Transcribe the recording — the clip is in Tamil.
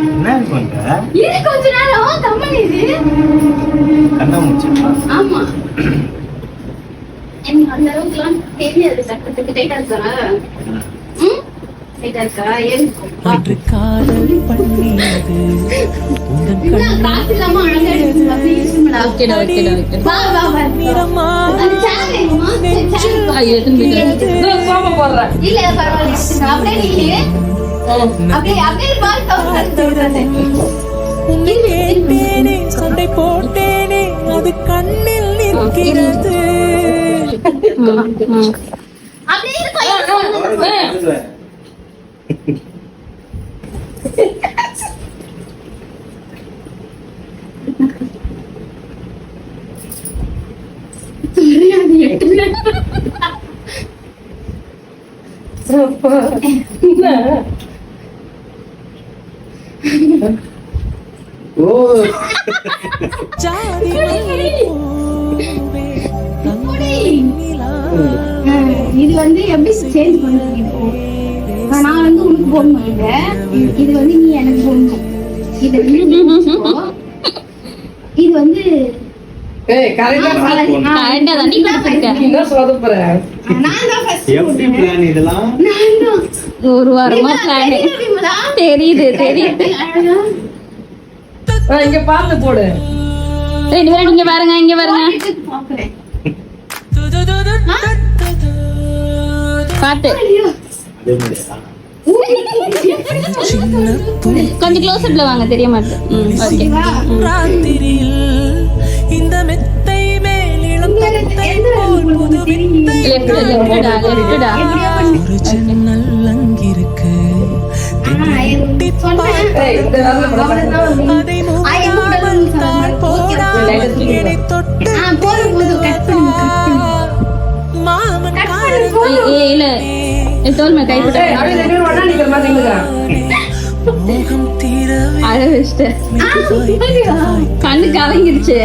என்ன பண்ற? இது கொஞ்ச நேரம் கம்மன் இது. கண்ணாமூச்சி. ஆமா. எனக்கு அந்த அளவுக்குலாம் தெரியாது சட்டத்துக்கு டைட்டா இருக்கா? டைட்டா இருக்கா? அன்று காதல் பண்ணியது இன்னும் காசு இல்லாம அழகா இருக்கு. அப்படி இருக்கும்டா. ஓகேடா. வா வா வா. அந்த சேனல் வேணுமா? சேனல் ஐயோ கோபம் போடுறேன். இல்ல பரவாயில்ல. அப்படியே நீ அப்படியே பாத்து கேட்டேனே சண்டை போட்டேனே அது கண்ணில் நிற்கிறது. அப்படியே இருக்கு. ஓ ஜாதி இது வந்து எப்படி சேஞ்ச் பண்ணுறது? இப்போ நான் வந்து உனக்கு போன் பண்ணுறேன், இது வந்து நீ எனக்கு போடணும். இது இது வந்து கரெக்டா தான் நீ கொடுத்துருக்க. நான் தான் first எப்படி பிளான் இதெல்லாம்? நான் தான். ஒரு வாரமா பிளான் தெரியுது. இங்க பார்த்து போடு. ரெண்டு பேரும் இங்க பாருங்க பாக்குறேன். பாத்து அதே மாதிரியா? கொஞ்சம் க்ளோஸ் அப்ல வாங்க, தெரிய மாட்டேன். ஓகே. ராத்திரியில் இந்த மெத்தை மேல் இளம்பத்தை போல் புது வித்தை லெஃப்ட்டா. ஒரு ஜன்னல் அங்கிருக்கு அதை மூடாமல் தான் போடாமல் என்னை தொட்டு மாமன் இல்ல தோல்மை கைப்பட்ட மோகம் தீரவே அழ வச்சிட்டேன். கண்ணு கலங்கிருச்சு.